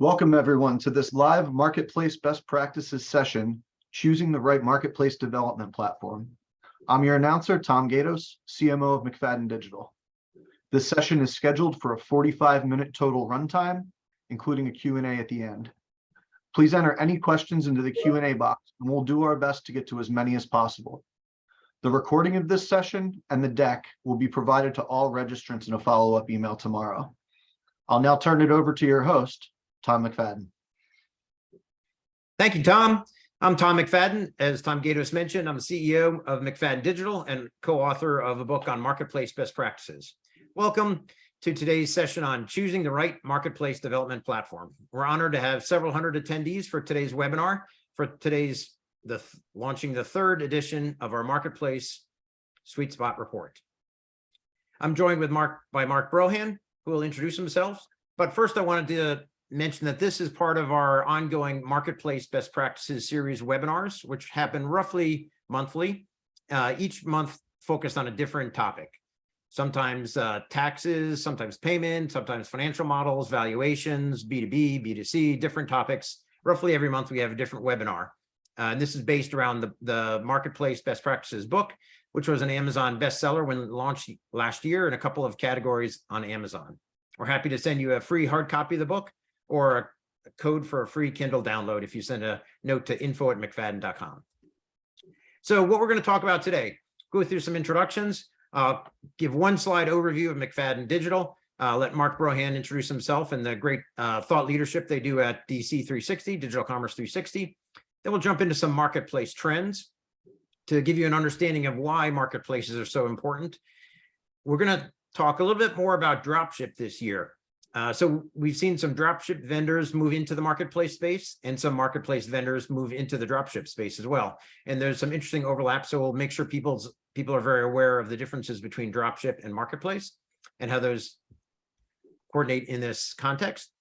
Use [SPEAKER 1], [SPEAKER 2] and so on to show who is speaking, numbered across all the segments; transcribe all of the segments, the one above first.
[SPEAKER 1] Welcome everyone to this live marketplace best practices session, choosing the right marketplace development platform. I'm your announcer, Tom Gatos, CMO of McFadyen Digital. This session is scheduled for a 45-minute total runtime, including a Q&A at the end. Please enter any questions into the Q&A box, and we'll do our best to get to as many as possible. The recording of this session and the deck will be provided to all registrants in a follow-up email tomorrow. I'll now turn it over to your host, Tom McFadyen.
[SPEAKER 2] Thank you, Tom. I'm Tom McFadyen. As Tom Gatos mentioned, I'm the CEO of McFadyen Digital and co-author of a book on marketplace best practices. Welcome to today's session on choosing the right marketplace development platform. We're honored to have several hundred attendees for today's webinar, launching the third edition of our Marketplace Sweet Spot Report. I'm joined by Mark Brohan, who will introduce himself. But first, I wanted to mention that this is part of our ongoing Marketplace Best Practices series webinars, which happen roughly monthly, each month focused on a different topic. Sometimes taxes, sometimes payment, sometimes financial models, valuations, B2B, B2C, different topics. Roughly every month we have a different webinar. And this is based around the Marketplace Best Practices book, which was an Amazon bestseller when it launched last year in a couple of categories on Amazon. We're happy to send you a free hard copy of the book or a code for a free Kindle download if you send a note to info@mcfadyen.com. So what we're going to talk about today, go through some introductions, give one slide overview of McFadyen Digital, let Mark Brohan introduce himself and the great thought leadership they do at DC 360, Digital Commerce 360. Then we'll jump into some marketplace trends to give you an understanding of why marketplaces are so important. We're going to talk a little bit more about dropship this year. So we've seen some dropship vendors move into the marketplace space and some marketplace vendors move into the dropship space as well. And there's some interesting overlap. So we'll make sure people are very aware of the differences between dropship and marketplace and how those coordinate in this context.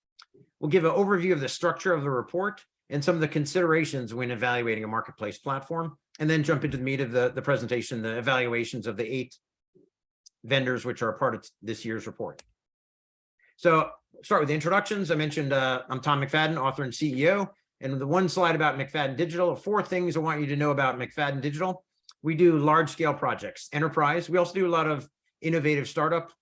[SPEAKER 2] We'll give an overview of the structure of the report and some of the considerations when evaluating a marketplace platform, and then jump into the meat of the presentation, the evaluations of the 8 vendors which are a part of this year's report. So start with the introductions. I mentioned I'm Tom McFadyen, author and CEO. And the one slide about McFadyen Digital, 4 things I want you to know about McFadyen Digital. We do large-scale projects, enterprise. We also do a lot of innovative startup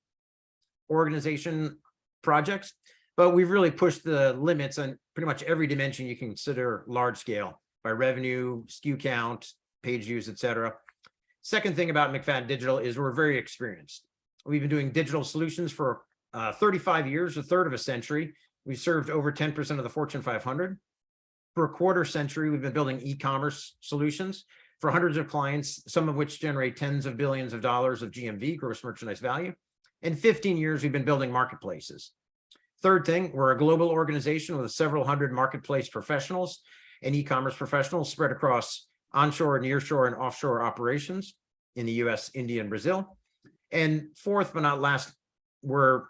[SPEAKER 2] organization projects, but we've really pushed the limits on pretty much every dimension you can consider large scale by revenue, SKU count, page views, etc. Second thing about McFadyen Digital is we're very experienced. We've been doing digital solutions for 35 years, a third of a century. We've served over 10% of the Fortune 500. For a quarter century, we've been building e-commerce solutions for hundreds of clients, some of which generate tens of billions of dollars of GMV, gross merchandise value. In 15 years, we've been building marketplaces. Third thing, we're a global organization with several hundred marketplace professionals and e-commerce professionals spread across onshore, nearshore, and offshore operations in the US, India, and Brazil. And fourth, but not last, we're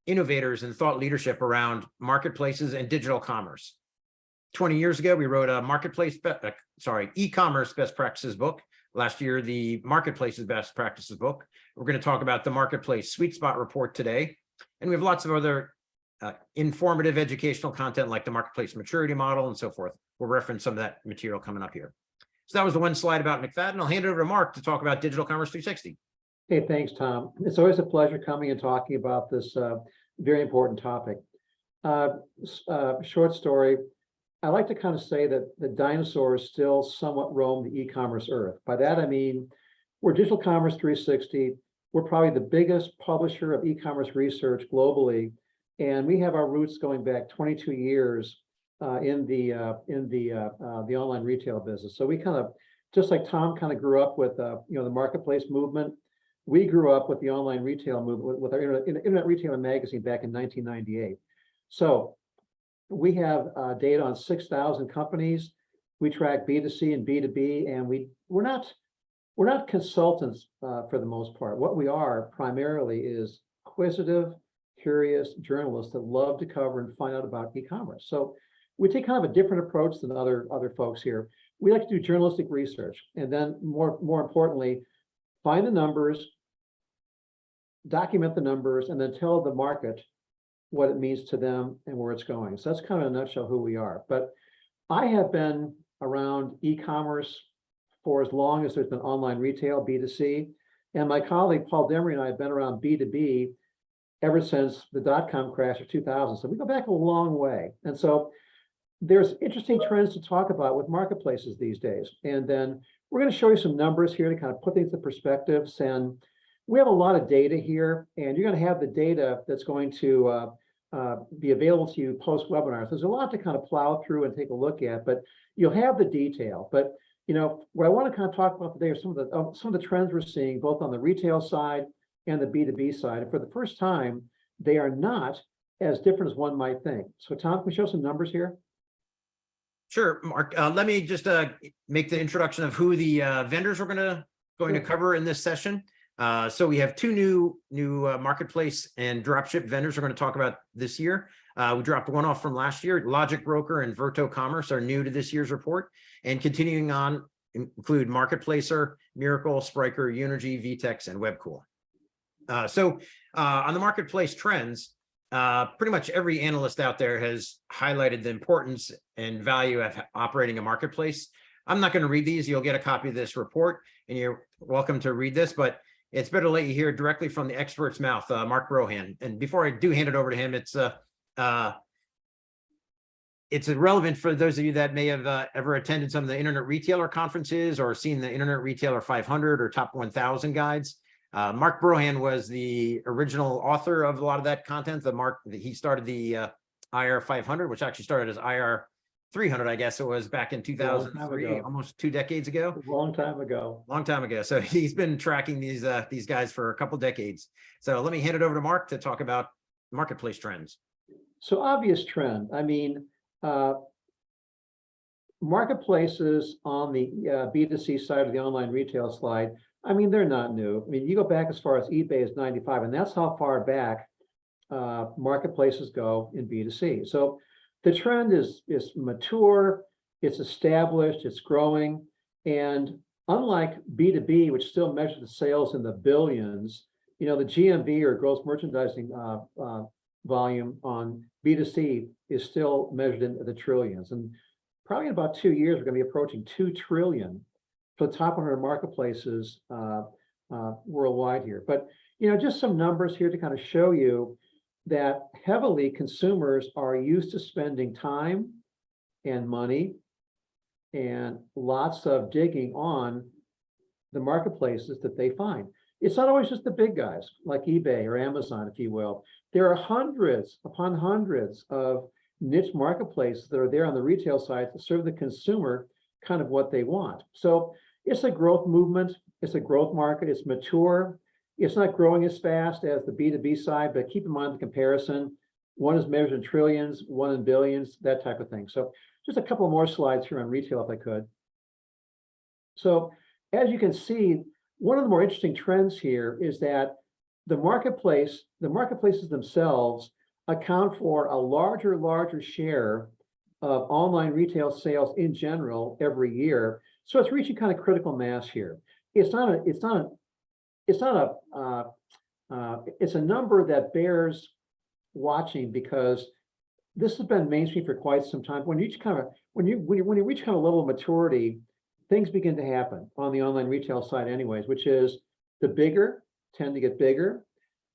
[SPEAKER 2] innovators and thought leadership around marketplaces and digital commerce. 20 years ago, we wrote a e-commerce best practices book. Last year, the marketplaces best practices book. We're going to talk about the marketplace sweet spot report today. And we have lots of other informative educational content like the marketplace maturity model and so forth. We'll reference some of that material coming up here. So that was the one slide about McFadyen. I'll hand it over to Mark to talk about Digital Commerce 360.
[SPEAKER 3] Hey, thanks, Tom. It's always a pleasure coming and talking about this very important topic. Short story, I like to kind of say that the dinosaurs still somewhat roam the e-commerce earth. By that, I mean, we're Digital Commerce 360. We're probably the biggest publisher of e-commerce research globally. And we have our roots going back 22 years in the online retail business. So we kind of, just like Tom kind of grew up with the marketplace movement, we grew up with the online retail movement with our Internet Retailer magazine back in 1998. So we have data on 6,000 companies. We track B2C and B2B, and we're not consultants for the most part. What we are primarily is inquisitive, curious journalists that love to cover and find out about e-commerce. So we take kind of a different approach than other folks here. We like to do journalistic research, and then more importantly, find the numbers, document the numbers, and then tell the market what it means to them and where it's going. So that's kind of in a nutshell who we are. But I have been around e-commerce for as long as there's been online retail, B2C. And my colleague, Paul Demery, and I have been around B2B ever since the dot-com crash of 2000. So we go back a long way. And so there's interesting trends to talk about with marketplaces these days. And then we're going to show you some numbers here to kind of put things into perspectives. And we have a lot of data here, and you're going to have the data that's going to be available to you post-webinar. So there's a lot to kind of plow through and take a look at, but you'll have the detail. But you know, what I want to kind of talk about today are some of the trends we're seeing both on the retail side and the B2B side. And for the first time, they are not as different as one might think. So Tom, can we show some numbers here?
[SPEAKER 2] Sure, Mark. Let me just make the introduction of who the vendors we're going to cover in this session. So we have two new marketplace and dropship vendors we're going to talk about this year. We dropped one off from last year. Logicbroker and Virto Commerce are new to this year's report, and continuing on include Marketplacer, Mirakl, Spryker, Unirgy, VTEX, and Webkul. So on the marketplace trends, pretty much every analyst out there has highlighted the importance and value of operating a marketplace. I'm not going to read these. You'll get a copy of this report, and you're welcome to read this, but it's better to let you hear directly from the expert's mouth, Mark Brohan. And before I do hand it over to him, it's relevant for those of you that may have ever attended some of the Internet Retailer conferences or seen the Internet Retailer 500 or Top 1000 guides. Mark Brohan was the original author of a lot of that content. He started the IR 500, which actually started as IR 300, I guess it was back in 2003, almost 2 decades ago.
[SPEAKER 3] A long time ago.
[SPEAKER 2] Long time ago. So he's been tracking these guys for a couple decades. So let me hand it over to Mark to talk about marketplace trends.
[SPEAKER 3] So obvious trend. I mean, marketplaces on the B2C side of the online retail slide, I mean, they're not new. I mean, you go back as far as eBay is 95, and that's how far back marketplaces go in B2C. So the trend is mature, it's established, it's growing. And unlike B2B, which still measures the sales in the billions, you know, the GMV or gross merchandising volume on B2C is still measured in the trillions. And probably in about 2 years, we're going to be approaching 2 trillion for the top 100 marketplaces worldwide here. But, you know, just some numbers here to kind of show you that heavily consumers are used to spending time and money and lots of digging on the marketplaces that they find. It's not always just the big guys like eBay or Amazon, if you will. There are hundreds upon hundreds of niche marketplaces that are there on the retail side to serve the consumer kind of what they want. So it's a growth movement. It's a growth market. It's mature. It's not growing as fast as the B2B side, but keep in mind the comparison. One is measured in trillions, one in billions, that type of thing. So just a couple more slides here on retail, if I could. So as you can see, one of the more interesting trends here is that the marketplaces themselves account for a larger share of online retail sales in general every year. So it's reaching kind of critical mass here. It's a number that bears watching because this has been mainstream for quite some time. When you reach kind of a level of maturity, things begin to happen on the online retail side anyways, which is the bigger tend to get bigger,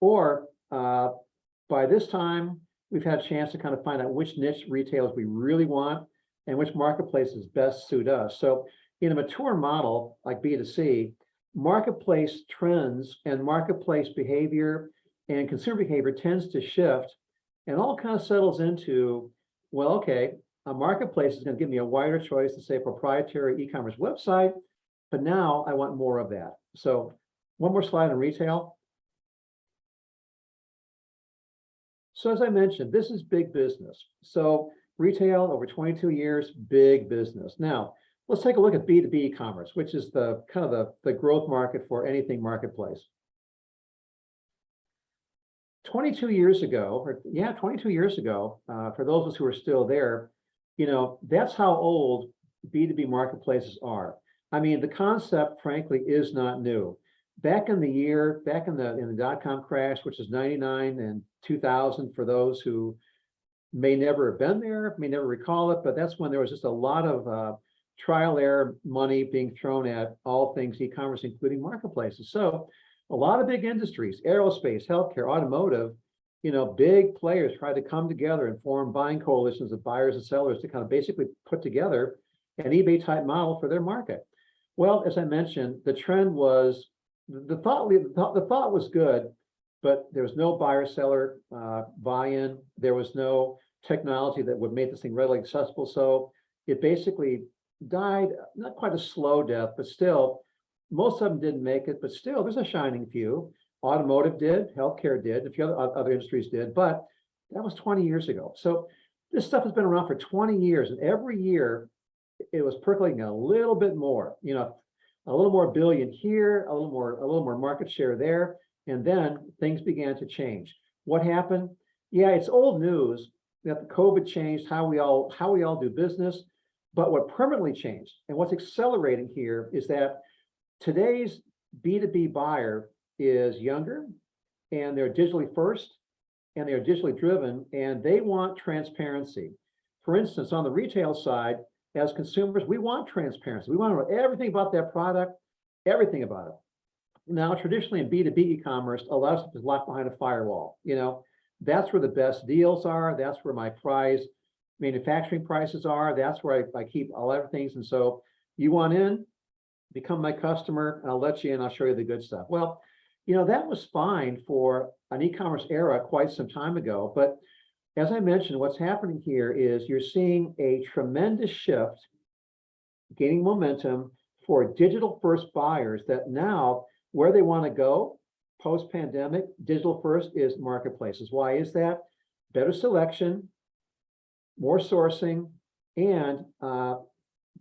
[SPEAKER 3] or by this time, we've had a chance to kind of find out which niche retailers we really want and which marketplaces best suit us. So in a mature model like B2C, marketplace trends and marketplace behavior and consumer behavior tends to shift and all kind of settles into, well, okay, a marketplace is going to give me a wider choice to say proprietary e-commerce website, but now I want more of that. So one more slide on retail. So as I mentioned, this is big business. So retail over 22 years, big business. Now, let's take a look at B2B e-commerce, which is the kind of the growth market for anything marketplace. 22 years ago, for those of us who are still there, you know, that's how old B2B marketplaces are. I mean, the concept, frankly, is not new. Back in the dot-com crash, which is 99 and 2000 for those who may never have been there, may never recall it, but that's when there was just a lot of trial error money being thrown at all things e-commerce, including marketplaces. So a lot of big industries, aerospace, healthcare, automotive, big players tried to come together and form buying coalitions of buyers and sellers to kind of basically put together an eBay type model for their market. Well, as I mentioned, the trend was, the thought was good, but there was no buyer seller buy-in. There was no technology that would make this thing readily accessible. So it basically died, not quite a slow death, but still, most of them didn't make it, but still there's a shining few. Automotive did, healthcare did, a few other industries did, but that was 20 years ago. So this stuff has been around for 20 years, and every year it was percolating a little bit more, a little more billion here, a little more market share there, and then things began to change. What happened? Yeah, it's old news that the COVID changed how we all do business, but what permanently changed and what's accelerating here is that today's B2B buyer is younger, and they're digitally first, and they're digitally driven, and they want transparency. For instance, on the retail side, as consumers, we want transparency. We want to know everything about that product, everything about it. Now, traditionally in B2B e-commerce, a lot of stuff is locked behind a firewall. That's where the best deals are. That's where my manufacturing prices are. That's where I keep all everything. And so you want in, become my customer, and I'll let you in. I'll show you the good stuff. Well, that was fine for an e-commerce era quite some time ago. But as I mentioned, what's happening here is you're seeing a tremendous shift, gaining momentum for digital first buyers that now where they want to go post-pandemic, digital first is marketplaces. Why is that? Better selection, more sourcing, and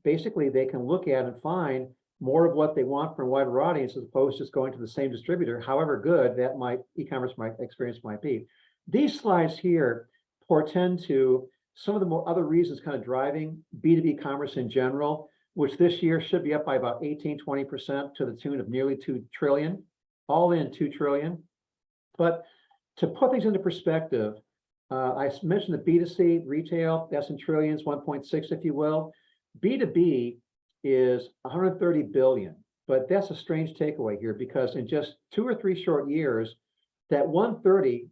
[SPEAKER 3] basically they can look at and find more of what they want from a wider audience as opposed to just going to the same distributor, however good that e-commerce experience might be. These slides here portend to some of the more other reasons kind of driving B2B commerce in general, which this year should be up by about 18-20% to the tune of nearly 2 trillion, all in 2 trillion. But to put things into perspective, I mentioned the B2C retail, that's in trillions, 1.6 if you will. B2B is 130 billion, but that's a strange takeaway here because in just 2 or 3 short years, that 130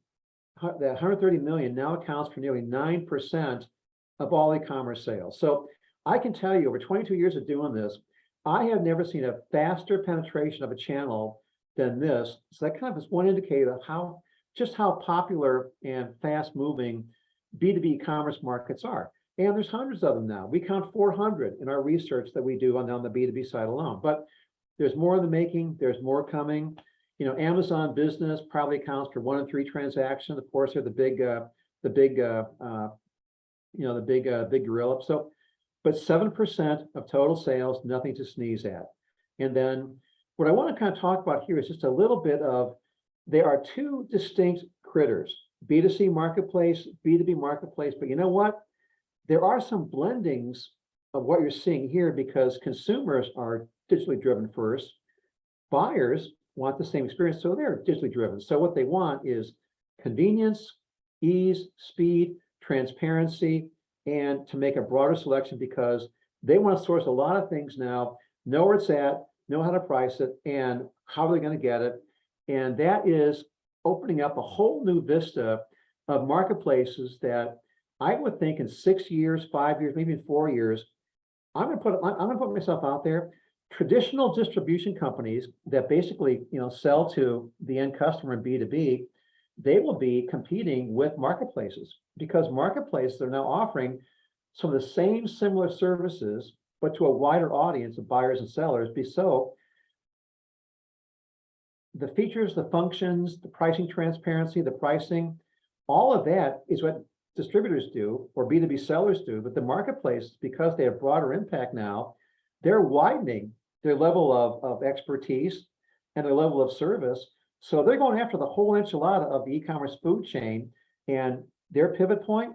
[SPEAKER 3] million now accounts for nearly 9% of all e-commerce sales. So I can tell you over 22 years of doing this, I have never seen a faster penetration of a channel than this. So that kind of is one indicator of just how popular and fast moving B2B commerce markets are. And there's hundreds of them now. We count 400 in our research that we do on the B2B side alone, but there's more in the making, there's more coming. Amazon Business probably accounts for 1 in 3 transactions. Of course, they're the big gorilla. So, but 7% of total sales, nothing to sneeze at. And then what I want to kind of talk about here is just a little bit of, there are 2 distinct critters, B2C marketplace, B2B marketplace, but you know what? There are some blendings of what you're seeing here because consumers are digitally driven first. Buyers want the same experience, so they're digitally driven. So what they want is convenience, ease, speed, transparency, and to make a broader selection because they want to source a lot of things now, know where it's at, know how to price it, and how are they going to get it. And that is opening up a whole new vista of marketplaces that I would think in 6 years, 5 years, maybe in 4 years, I'm going to put myself out there. Traditional distribution companies that basically, sell to the end customer in B2B, they will be competing with marketplaces because marketplaces are now offering some of the same similar services, but to a wider audience of buyers and sellers. So the features, the functions, the pricing transparency, the pricing, all of that is what distributors do or B2B sellers do, but the marketplace, because they have broader impact now, they're widening their level of expertise and their level of service. So they're going after the whole enchilada of the e-commerce food chain, and their pivot point,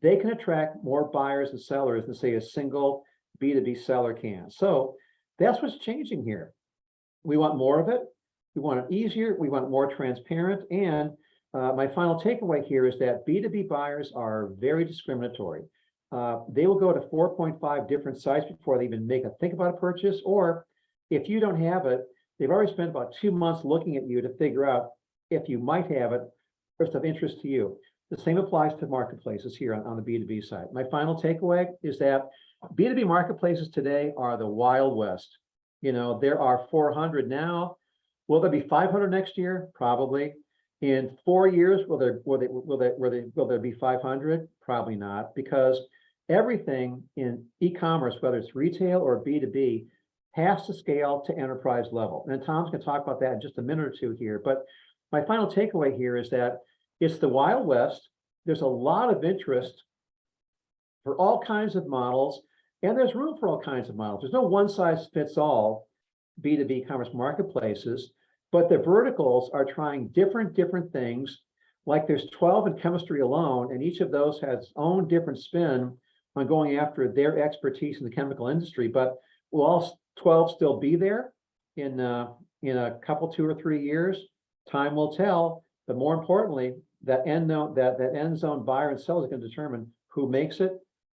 [SPEAKER 3] they can attract more buyers and sellers than say a single B2B seller can. So that's what's changing here. We want more of it. We want it easier. We want it more transparent. And my final takeaway here is that B2B buyers are very discriminatory. They will go to 4.5 different sites before they even think about a purchase, or if you don't have it, they've already spent about 2 months looking at you to figure out if you might have it or it's of interest to you. The same applies to marketplaces here on the B2B side. My final takeaway is that B2B marketplaces today are the Wild West. You know, there are 400 now. Will there be 500 next year? Probably. In 4 years, will there be 500? Probably not, because everything in e-commerce, whether it's retail or B2B, has to scale to enterprise level. And Tom's going to talk about that in just a minute or two here. But my final takeaway here is that it's the Wild West. There's a lot of interest for all kinds of models, and there's room for all kinds of models. There's no one size fits all B2B commerce marketplaces, but the verticals are trying different things. Like there's 12 in chemistry alone, and each of those has its own different spin on going after their expertise in the chemical industry. But will all 12 still be there in a couple, 2 or 3 years? Time will tell. But more importantly, that end zone buyer and seller is going to determine who makes it,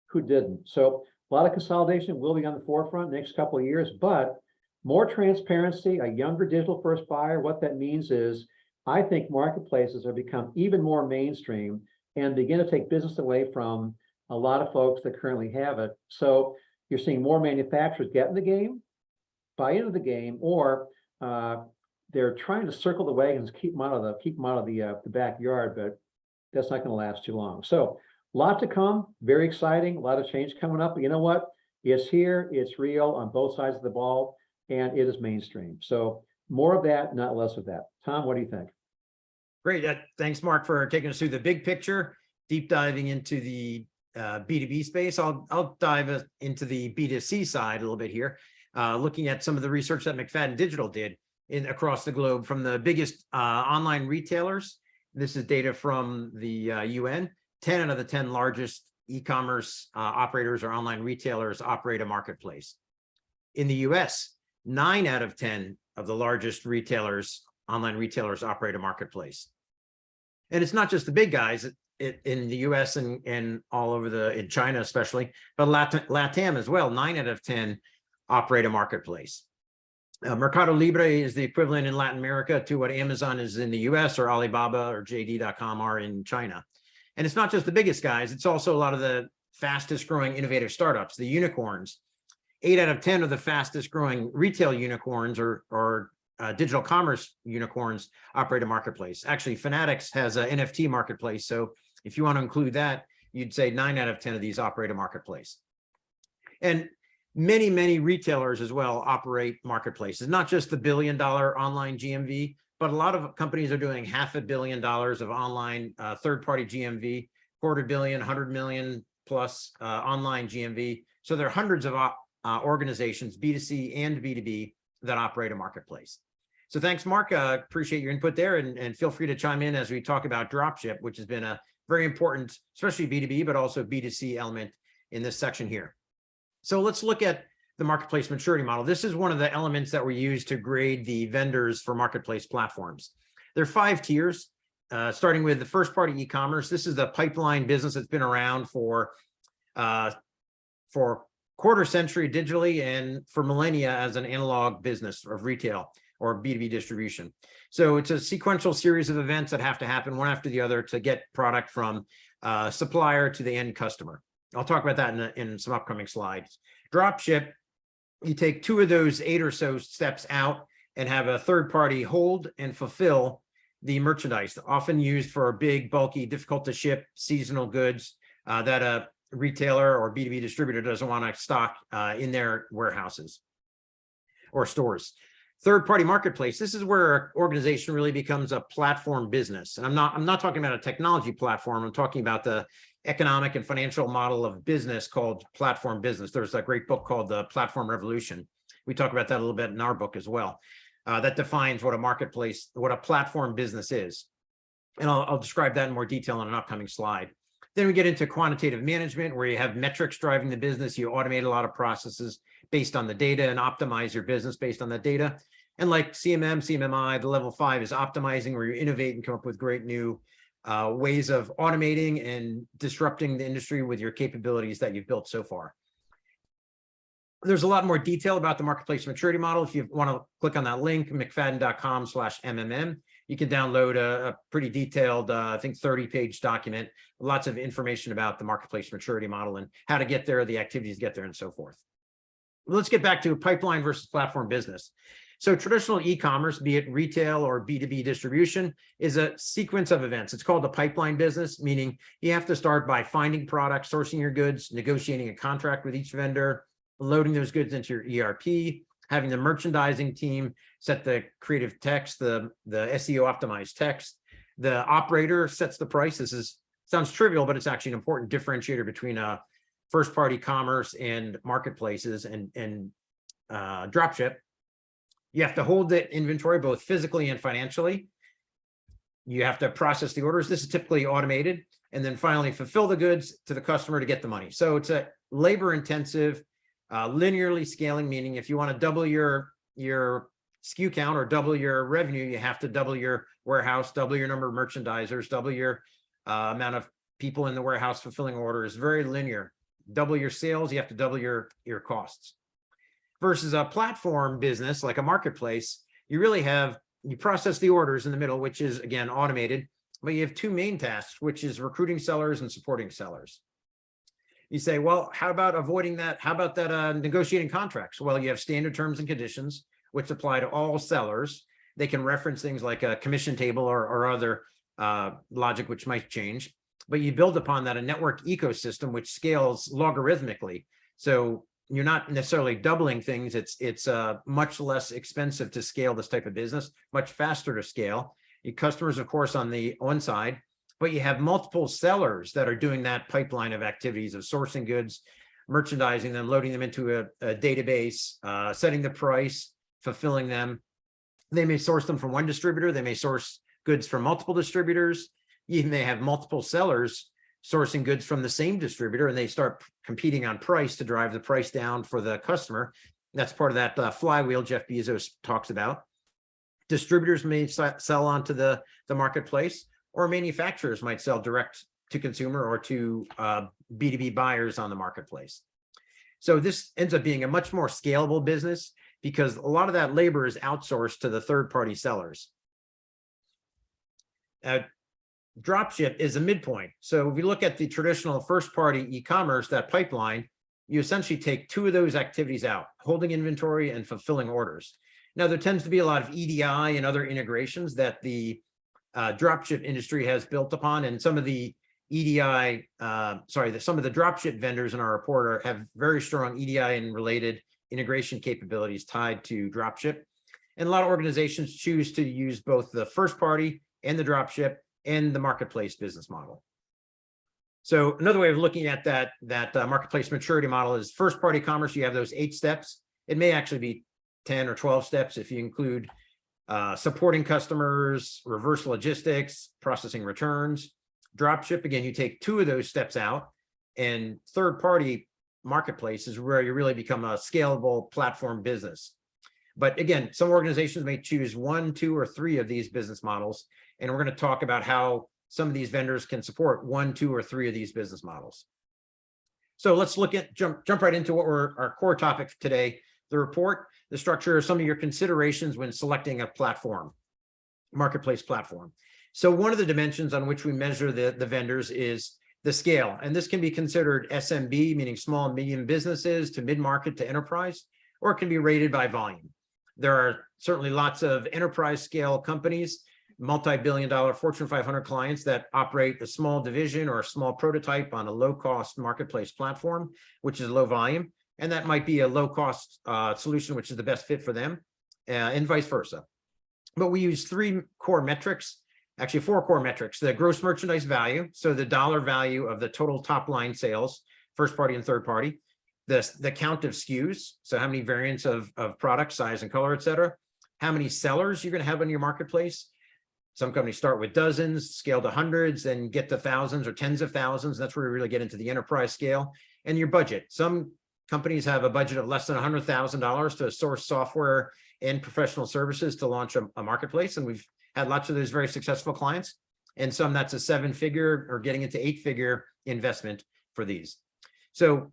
[SPEAKER 3] who didn't. So a lot of consolidation will be on the forefront next couple of years, but more transparency, a younger digital first buyer. What that means is, I think marketplaces have become even more mainstream and begin to take business away from a lot of folks that currently have it. So you're seeing more manufacturers get in the game, buy into the game, or they're trying to circle the wagons, keep them out of the backyard, but that's not going to last too long. So a lot to come, very exciting, a lot of change coming up. But you know what? It's here, it's real on both sides of the ball, and it is mainstream. So more of that, not less of that. Tom, what do you think?
[SPEAKER 2] Great. Thanks, Mark, for taking us through the big picture, deep diving into the B2B space. I'll dive into the B2C side a little bit here, looking at some of the research that McFadyen Digital did across the globe from the biggest online retailers. This is data from the UN. 10 out of the 10 largest e-commerce operators or online retailers operate a marketplace. In the US, 9 out of 10 of the largest online retailers operate a marketplace. And it's not just the big guys in the US and all over in China especially, but LATAM as well. 9 out of 10 operate a marketplace. Mercado Libre is the equivalent in Latin America to what Amazon is in the US or Alibaba or JD.com are in China. And it's not just the biggest guys, it's also a lot of the fastest growing innovative startups, the unicorns. 8 out of 10 of the fastest growing retail unicorns or digital commerce unicorns operate a marketplace. Actually, Fanatics has an NFT marketplace. So if you want to include that, you'd say 9 out of 10 of these operate a marketplace. And many retailers as well operate marketplaces, not just the $1 billion online GMV, but a lot of companies are doing $500 million of online third-party GMV, $250 million, 100 million plus online GMV. So there are hundreds of organizations, B2C and B2B, that operate a marketplace. So thanks, Mark. Appreciate your input there, and feel free to chime in as we talk about dropship, which has been a very important, especially B2B, but also B2C element in this section here. So let's look at the marketplace maturity model. This is one of the elements that we use to grade the vendors for marketplace platforms. There are 5 tiers, starting with the first party e-commerce. This is the pipeline business that's been around for quarter century digitally and for millennia as an analog business of retail or B2B distribution. So it's a sequential series of events that have to happen one after the other to get product from supplier to the end customer. I'll talk about that in some upcoming slides. Dropship, you take 2 of those 8 or so steps out and have a third party hold and fulfill the merchandise, often used for big, bulky, difficult to ship seasonal goods that a retailer or B2B distributor doesn't want to stock in their warehouses or stores. Third-party marketplace. This is where an organization really becomes a platform business. And I'm not talking about a technology platform. I'm talking about the economic and financial model of business called platform business. There's a great book called The Platform Revolution. We talk about that a little bit in our book as well. That defines what a marketplace, what a platform business is. And I'll describe that in more detail on an upcoming slide. Then we get into quantitative management, where you have metrics driving the business. You automate a lot of processes based on the data and optimize your business based on the data. And like CMM, CMMI, the level 5 is optimizing, where you innovate and come up with great new ways of automating and disrupting the industry with your capabilities that you've built so far. There's a lot more detail about the marketplace maturity model. If you want to click on that link, mcfadyen.com/MMM, you can download a pretty detailed, I think 30-page document, lots of information about the marketplace maturity model and how to get there, the activities to get there, and so forth. Let's get back to pipeline versus platform business. So traditional e-commerce, be it retail or B2B distribution, is a sequence of events. It's called the pipeline business, meaning you have to start by finding products, sourcing your goods, negotiating a contract with each vendor, loading those goods into your ERP, having the merchandising team set the creative text, the SEO optimized text. The operator sets the price. Sounds trivial, but it's actually an important differentiator between first-party commerce and marketplaces and dropship. You have to hold the inventory both physically and financially. You have to process the orders. This is typically automated. And then finally fulfill the goods to the customer to get the money. So it's a labor-intensive, linearly scaling, meaning if you want to double your SKU count or double your revenue, you have to double your warehouse, double your number of merchandisers, double your amount of people in the warehouse fulfilling orders. Very linear. Double your sales, you have to double your costs. Versus a platform business like a marketplace, you process the orders in the middle, which is again automated, but you have two main tasks, which is recruiting sellers and supporting sellers. You say, well, how about avoiding that? How about that negotiating contracts? Well, you have standard terms and conditions, which apply to all sellers. They can reference things like a commission table or other logic, which might change, but you build upon that a network ecosystem, which scales logarithmically. So you're not necessarily doubling things. It's much less expensive to scale this type of business, much faster to scale. Your customers, of course, on the one side, but you have multiple sellers that are doing that pipeline of activities of sourcing goods, merchandising them, loading them into a database, setting the price, fulfilling them. They may source them from one distributor. They may source goods from multiple distributors. You may have multiple sellers sourcing goods from the same distributor, and they start competing on price to drive the price down for the customer. That's part of that flywheel Jeff Bezos talks about. Distributors may sell onto the marketplace, or manufacturers might sell direct to consumer or to B2B buyers on the marketplace. So this ends up being a much more scalable business because a lot of that labor is outsourced to the third-party sellers. Dropship is a midpoint. So if you look at the traditional first-party e-commerce, that pipeline, you essentially take two of those activities out, holding inventory and fulfilling orders. Now, there tends to be a lot of EDI and other integrations that the dropship industry has built upon, and some of the some of the dropship vendors in our report have very strong EDI and related integration capabilities tied to dropship. And a lot of organizations choose to use both the first party and the dropship and the marketplace business model. So another way of looking at that marketplace maturity model is first party commerce. You have those 8 steps. It may actually be 10 or 12 steps if you include supporting customers, reverse logistics, processing returns. Dropship, again, you take 2 of those steps out, and third party marketplace is where you really become a scalable platform business. But again, some organizations may choose 1, 2, or 3 of these business models. And we're going to talk about how some of these vendors can support 1, 2, or 3 of these business models. So let's jump right into what our core topic today, the report, the structure, some of your considerations when selecting a platform, marketplace platform. So one of the dimensions on which we measure the vendors is the scale. And this can be considered SMB, meaning small and medium businesses, to mid-market to enterprise, or it can be rated by volume. There are certainly lots of enterprise scale companies, multi-billion-dollar Fortune 500 clients that operate a small division or a small prototype on a low-cost marketplace platform, which is low volume. And that might be a low-cost solution, which is the best fit for them, and vice versa. But we use 3 core metrics, actually 4 core metrics: the gross merchandise value, so the dollar value of the total top-line sales, first party and third party; the count of SKUs, so how many variants of product, size and color, et cetera; how many sellers you're going to have on your marketplace. Some companies start with dozens, scale to hundreds, then get to thousands or tens of thousands. That's where we really get into the enterprise scale. And your budget. Some companies have a budget of less than $100,000 to source software and professional services to launch a marketplace. And we've had lots of those very successful clients, and some that's a 7-figure or getting into 8-figure investment for these. So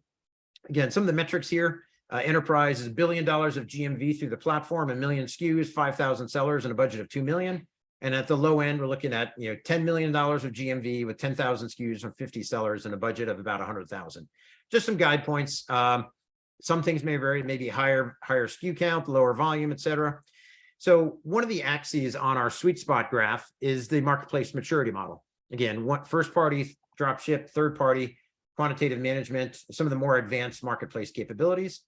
[SPEAKER 2] again, some of the metrics here, enterprise is $1 billion of GMV through the platform, 1 million SKUs, 5,000 sellers, and a budget of 2 million. And at the low end, we're looking at $10 million of GMV with 10,000 SKUs and 50 sellers and a budget of about 100,000. Just some guide points. Some things may vary, maybe higher SKU count, lower volume, et cetera. So one of the axes on our sweet spot graph is the marketplace maturity model. Again, first party drop ship, third party quantitative management, some of the more advanced marketplace capabilities.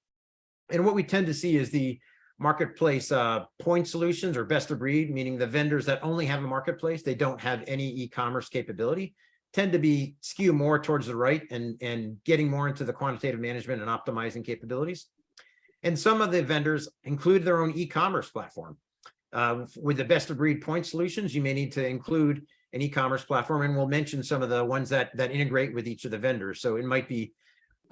[SPEAKER 2] And what we tend to see is the marketplace point solutions or best of breed, meaning the vendors that only have a marketplace, they don't have any e-commerce capability, tend to be skew more towards the right and getting more into the quantitative management and optimizing capabilities. And some of the vendors include their own e-commerce platform. With the best of breed point solutions, you may need to include an e-commerce platform, and we'll mention some of the ones that integrate with each of the vendors. So it might be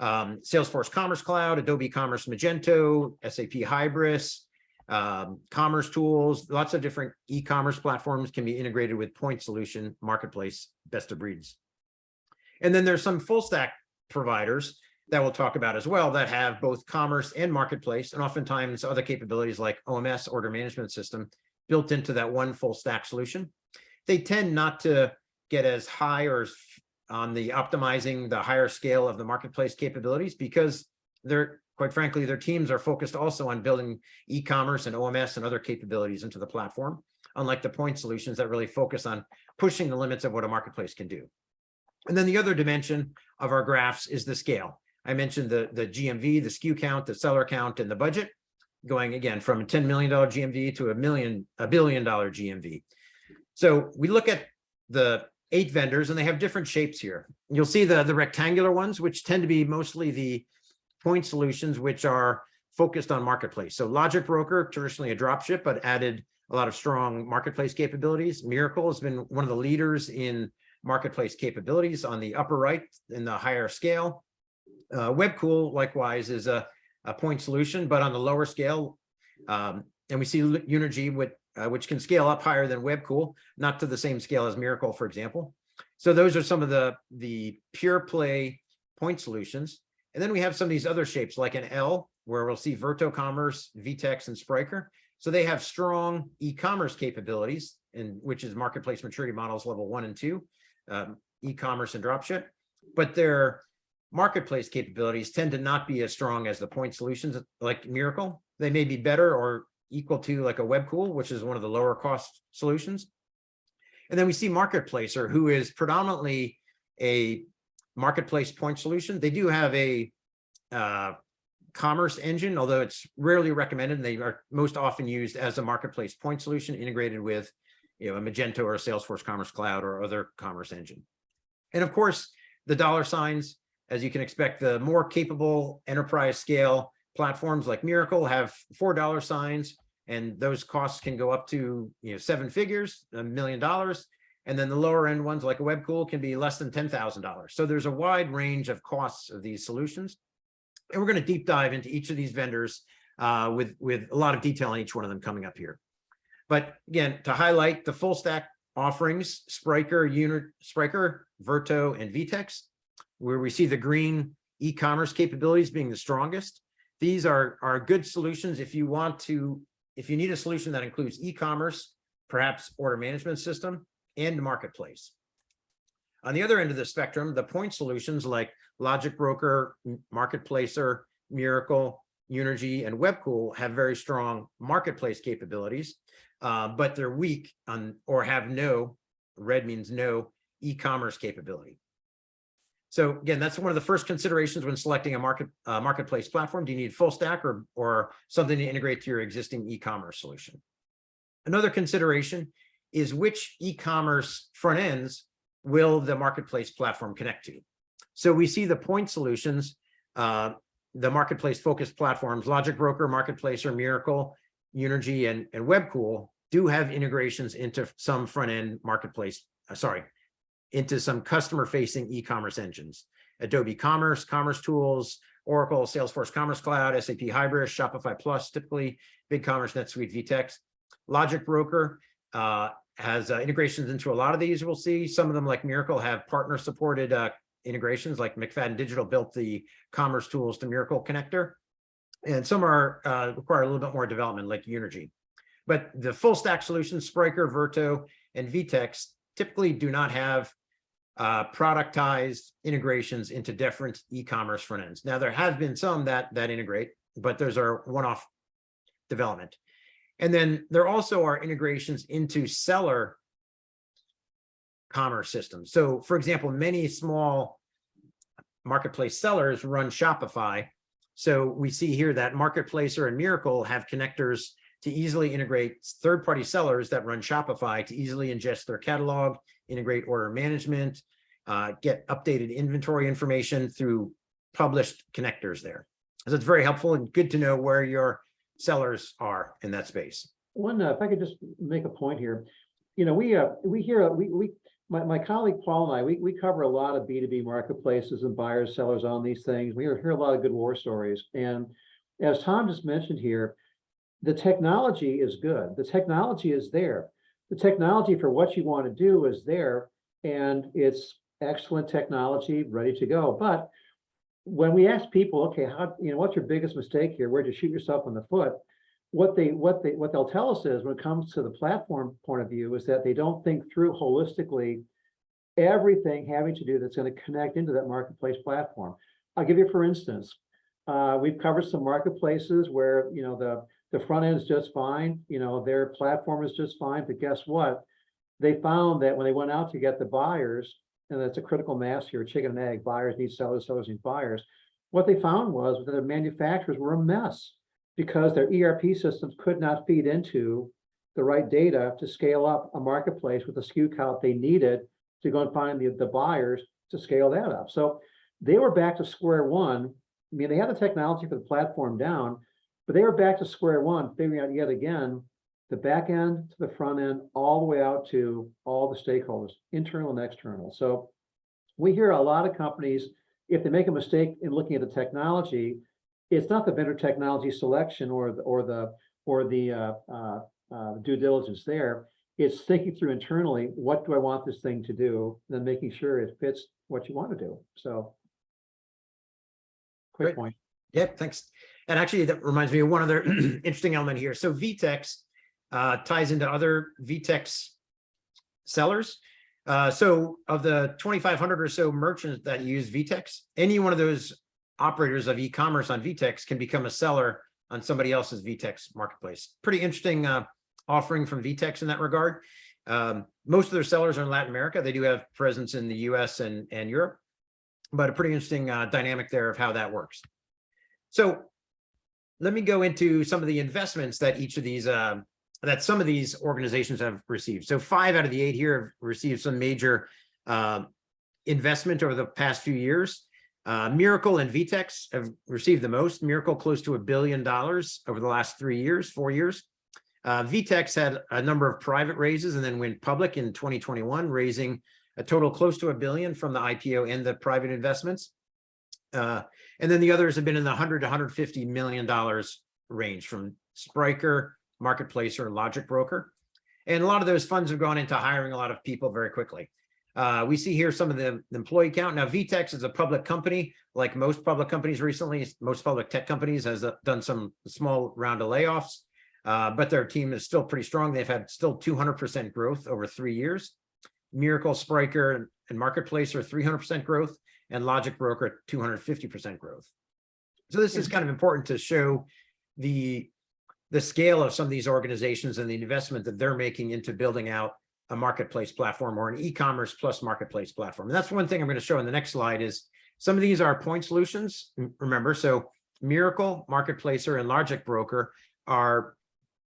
[SPEAKER 2] Salesforce Commerce Cloud, Adobe Commerce Magento, SAP Hybris, Commerce Tools, lots of different e-commerce platforms can be integrated with point solution marketplace best of breeds. And then there's some full stack providers that we'll talk about as well that have both commerce and marketplace, and oftentimes other capabilities like OMS, order management system, built into that one full stack solution. They tend not to get as high or on the optimizing the higher scale of the marketplace capabilities because they're, quite frankly, their teams are focused also on building e-commerce and OMS and other capabilities into the platform, unlike the point solutions that really focus on pushing the limits of what a marketplace can do. And then the other dimension of our graphs is the scale. I mentioned the GMV, the SKU count, the seller count, and the budget, going again from a $10 million GMV to $1 billion GMV. So we look at the 8 vendors, and they have different shapes here. You'll see the rectangular ones, which tend to be mostly the point solutions, which are focused on marketplace. So Logicbroker, traditionally a dropship, but added a lot of strong marketplace capabilities. Mirakl has been one of the leaders in marketplace capabilities on the upper right in the higher scale. Webkul, likewise, is a point solution, but on the lower scale. And we see Unirgy, which can scale up higher than Webkul, not to the same scale as Mirakl, for example. So those are some of the pure play point solutions. And then we have some of these other shapes like an L, where we'll see Virto Commerce, VTEX, and Spryker. So they have strong e-commerce capabilities, which is marketplace maturity models level 1 and 2, e-commerce and dropship. But their marketplace capabilities tend to not be as strong as the point solutions like Mirakl. They may be better or equal to like a Webkul, which is one of the lower cost solutions. And then we see Marketplacer, who is predominantly a marketplace point solution. They do have a commerce engine, although it's rarely recommended, and they are most often used as a marketplace point solution integrated with a Magento or a Salesforce Commerce Cloud or other commerce engine. And of course, the dollar signs, as you can expect, the more capable enterprise scale platforms like Mirakl have $4 signs, and those costs can go up to 7 figures, $1 million. And then the lower end ones like a Webkul can be less than $10,000. So there's a wide range of costs of these solutions. And we're going to deep dive into each of these vendors with a lot of detail on each one of them coming up here. But again, to highlight the full stack offerings, Spryker, Virto, and VTEX, where we see the green e-commerce capabilities being the strongest. These are good solutions if you need a solution that includes e-commerce, perhaps order management system, and marketplace. On the other end of the spectrum, the point solutions like Logicbroker, Marketplacer, Mirakl, Unirgy, and Webkul have very strong marketplace capabilities, but they're weak on or have no, red means no, e-commerce capability. So again, that's one of the first considerations when selecting a marketplace platform. Do you need full stack or something to integrate to your existing e-commerce solution? Another consideration is which e-commerce front ends will the marketplace platform connect to? So we see the point solutions, the marketplace focused platforms, Logicbroker, Marketplacer, Mirakl, Unirgy, and Webkul do have integrations into some front end marketplace, into some customer facing e-commerce engines, Adobe Commerce, Commerce Tools, Oracle, Salesforce Commerce Cloud, SAP Hybris, Shopify Plus, typically BigCommerce, NetSuite, VTEX. Logicbroker has integrations into a lot of these. We'll see some of them, like Mirakl, have partner supported integrations, like McFadyen Digital built the commerce tools to Mirakl connector. And some are require a little bit more development, like Unirgy. But the full stack solutions, Spryker, Virto, and VTEX, typically do not have productized integrations into different e-commerce front ends. Now, there have been some that integrate, but those are one-off development. And then there also are integrations into seller commerce systems. So, for example, many small marketplace sellers run Shopify. So we see here that Marketplacer and Mirakl have connectors to easily integrate third-party sellers that run Shopify to easily ingest their catalog, integrate order management, get updated inventory information through published connectors there. So it's very helpful and good to know where your sellers are in that space.
[SPEAKER 3] If I could just make a point here, my colleague Paul and I, we cover a lot of B2B marketplaces and buyers, sellers on these things. We hear a lot of good war stories. And as Tom just mentioned here, the technology is good. The technology is there. The technology for what you want to do is there, and it's excellent technology ready to go. But when we ask people, okay, what's your biggest mistake here? Where'd you shoot yourself in the foot? What they'll tell us is, when it comes to the platform point of view, is that they don't think through holistically everything having to do that's going to connect into that marketplace platform. I'll give you, for instance, we've covered some marketplaces where the front end is just fine, their platform is just fine, but guess what? They found that when they went out to get the buyers, and that's a critical mass here, chicken and egg, buyers need sellers, sellers need buyers. What they found was that their manufacturers were a mess because their ERP systems could not feed into the right data to scale up a marketplace with the SKU count they needed to go and find the buyers to scale that up. So they were back to square one. I mean, they had the technology for the platform down, but they were back to square one, figuring out yet again, the back end to the front end, all the way out to all the stakeholders, internal and external. So we hear a lot of companies, if they make a mistake in looking at the technology, it's not the vendor technology selection or the due diligence there. It's thinking through internally, what do I want this thing to do, and then making sure it fits what you want to do. So, quick point.
[SPEAKER 2] Yeah, thanks. And actually, that reminds me of one other interesting element here. So VTEX ties into other VTEX sellers. So of the 2,500 or so merchants that use VTEX, any one of those operators of e-commerce on VTEX can become a seller on somebody else's VTEX marketplace. Pretty interesting offering from VTEX in that regard. Most of their sellers are in Latin America. They do have presence in the US and Europe, but a pretty interesting dynamic there of how that works. So let me go into some of the investments that each of these, that some of these organizations have received. So 5 out of the 8 here have received some major investment over the past few years. Mirakl and VTEX have received the most. Mirakl close to $1 billion over the last 4 years. VTEX had a number of private raises and then went public in 2021, raising a total close to $1 billion from the IPO and the private investments. And then the others have been in the $100 to $150 million range, from Spryker, Marketplacer, Logicbroker. And a lot of those funds have gone into hiring a lot of people very quickly. We see here some of the employee count. Now, VTEX is a public company. Like most public companies recently, most public tech companies has done some small round of layoffs, but their team is still pretty strong. They've had still 200% growth over 3 years. Mirakl, Spryker, and Marketplace are 300% growth, and Logicbroker 250% growth. So this is kind of important to show the scale of some of these organizations and the investment that they're making into building out a marketplace platform or an e-commerce plus marketplace platform. And that's one thing I'm going to show in the next slide is some of these are point solutions. Remember, so Mirakl, Marketplacer, and Logicbroker are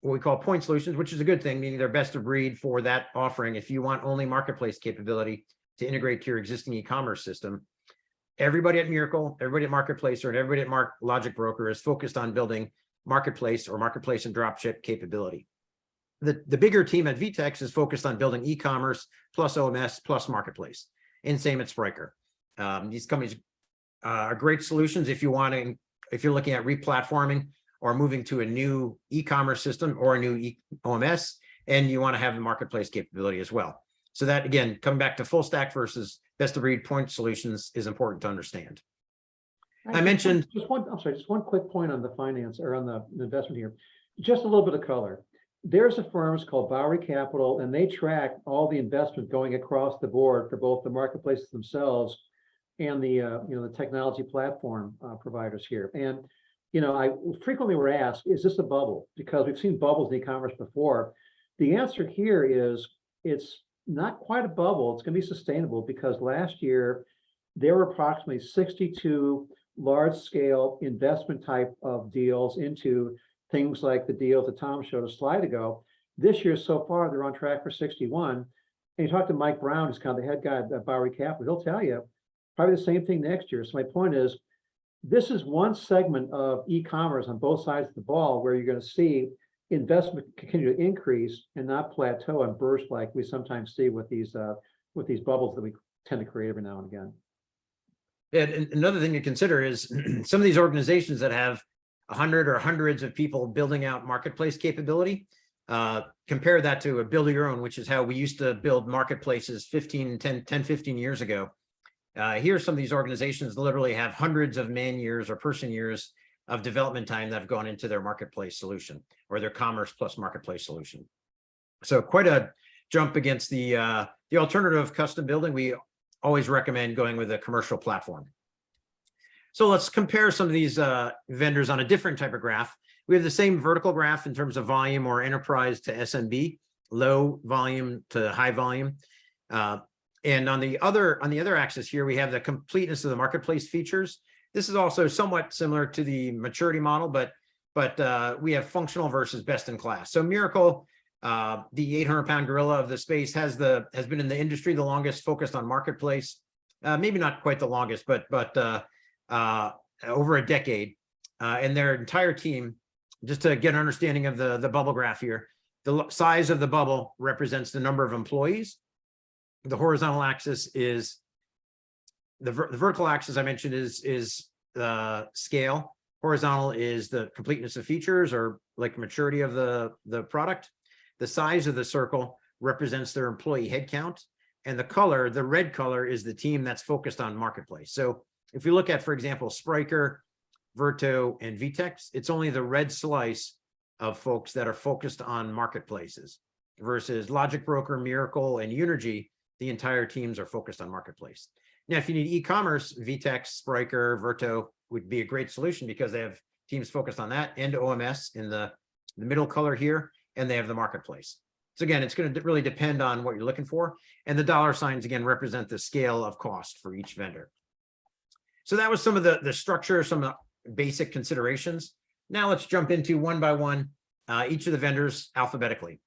[SPEAKER 2] what we call point solutions, which is a good thing, meaning they're best of breed for that offering. If you want only marketplace capability to integrate to your existing e-commerce system, everybody at Mirakl, everybody at Marketplacer, and everybody at Logicbroker is focused on building marketplace or marketplace and dropship capability. The bigger team at VTEX is focused on building e-commerce plus OMS plus marketplace, and same at Spryker. These companies are great solutions if if you're looking at replatforming or moving to a new e-commerce system or a new OMS, and you want to have the marketplace capability as well. So that, again, coming back to full stack versus best of breed point solutions is important to understand. I mentioned
[SPEAKER 3] just one quick point on the finance or on the investment here. Just a little bit of color. There's a firm called Bowery Capital, and they track all the investment going across the board for both the marketplaces themselves and the the technology platform providers here. And I frequently were asked, is this a bubble? Because we've seen bubbles in e-commerce before. The answer here is it's not quite a bubble. It's going to be sustainable because last year there were approximately 62 large-scale investment type of deals into things like the deals that Tom showed a slide ago. This year so far, they're on track for 61. And you talk to Mike Brown, who's kind of the head guy at Bowery Capital, he'll tell you probably the same thing next year. So my point is, this is one segment of e-commerce on both sides of the ball where you're going to see investment continue to increase and not plateau and burst like we sometimes see with these bubbles that we tend to create every now and again.
[SPEAKER 2] And another thing to consider is some of these organizations that have 100 or hundreds of people building out marketplace capability. Compare that to a build your own, which is how we used to build marketplaces 10, 15 years ago. Here, some of these organizations literally have hundreds of man years or person years of development time that have gone into their marketplace solution or their commerce plus marketplace solution. So quite a jump against the alternative custom building. We always recommend going with a commercial platform. So let's compare some of these vendors on a different type of graph. We have the same vertical graph in terms of volume or enterprise to SMB, low volume to high volume. And on the other axis here, we have the completeness of the marketplace features. This is also somewhat similar to the maturity model, but we have functional versus best in class. So Mirakl, the 800-pound gorilla of the space, has been in the industry the longest, focused on marketplace. Maybe not quite the longest, but over a decade. And their entire team, just to get an understanding of the bubble graph here, the size of the bubble represents the number of employees. The horizontal axis is the vertical axis I mentioned is scale. Horizontal is the completeness of features or like maturity of the product. The size of the circle represents their employee headcount, and the red color is the team that's focused on marketplace. So if you look at, for example, Spryker, Virto, and VTEX, it's only the red slice of folks that are focused on marketplaces versus Logicbroker, Mirakl, and Unirgy. The entire teams are focused on marketplace. Now, if you need e-commerce, VTEX, Spryker, Virto would be a great solution because they have teams focused on that and OMS in the middle color here, and they have the marketplace. So again, it's going to really depend on what you're looking for. And the dollar signs, again, represent the scale of cost for each vendor. So that was some of the structure, some of the basic considerations. Now let's jump into one by one, each of the vendors alphabetically.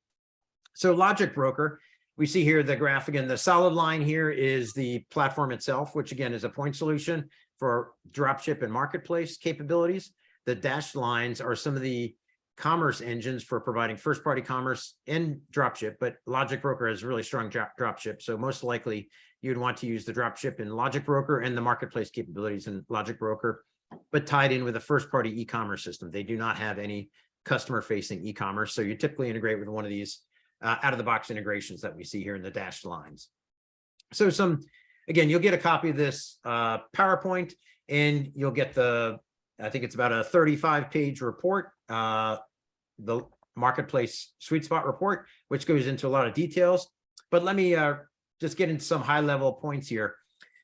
[SPEAKER 2] So Logicbroker, we see here the graph again. The solid line here is the platform itself, which again is a point solution for dropship and marketplace capabilities. The dashed lines are some of the commerce engines for providing first-party commerce and dropship, but Logicbroker has really strong dropship. So most likely you'd want to use the dropship in Logicbroker and the marketplace capabilities in Logicbroker, but tied in with a first-party e-commerce system. They do not have any customer-facing e-commerce. So you typically integrate with one of these out-of-the-box integrations that we see here in the dashed lines. So again, you'll get a copy of this PowerPoint, and you'll get I think it's about a 35-page report, the marketplace sweet spot report, which goes into a lot of details. But let me just get into some high-level points here.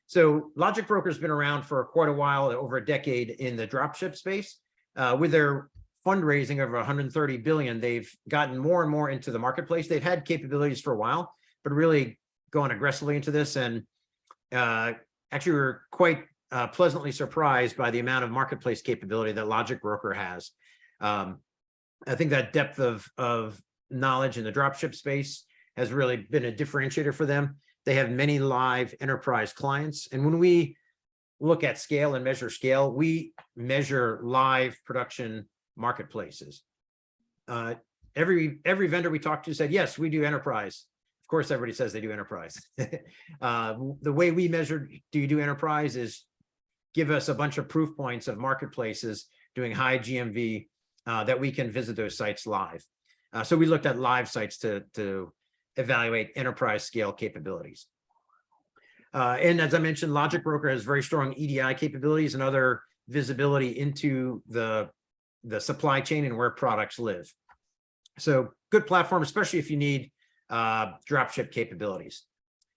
[SPEAKER 2] So Logicbroker has been around for quite a while, over a decade in the dropship space. With their fundraising over 130 billion, they've gotten more and more into the marketplace. They've had capabilities for a while, but really going aggressively into this. And actually, we're quite pleasantly surprised by the amount of marketplace capability that Logicbroker has. I think that depth of knowledge in the dropship space has really been a differentiator for them. They have many live enterprise clients. And when we look at scale and measure scale, we measure live production marketplaces. Every vendor we talked to said, yes, we do enterprise. Of course, everybody says they do enterprise. The way we measure, do you do enterprise, is give us a bunch of proof points of marketplaces doing high GMV that we can visit those sites live. So we looked at live sites to evaluate enterprise scale capabilities. And as I mentioned, Logicbroker has very strong EDI capabilities and other visibility into the supply chain and where products live. So good platform, especially if you need dropship capabilities.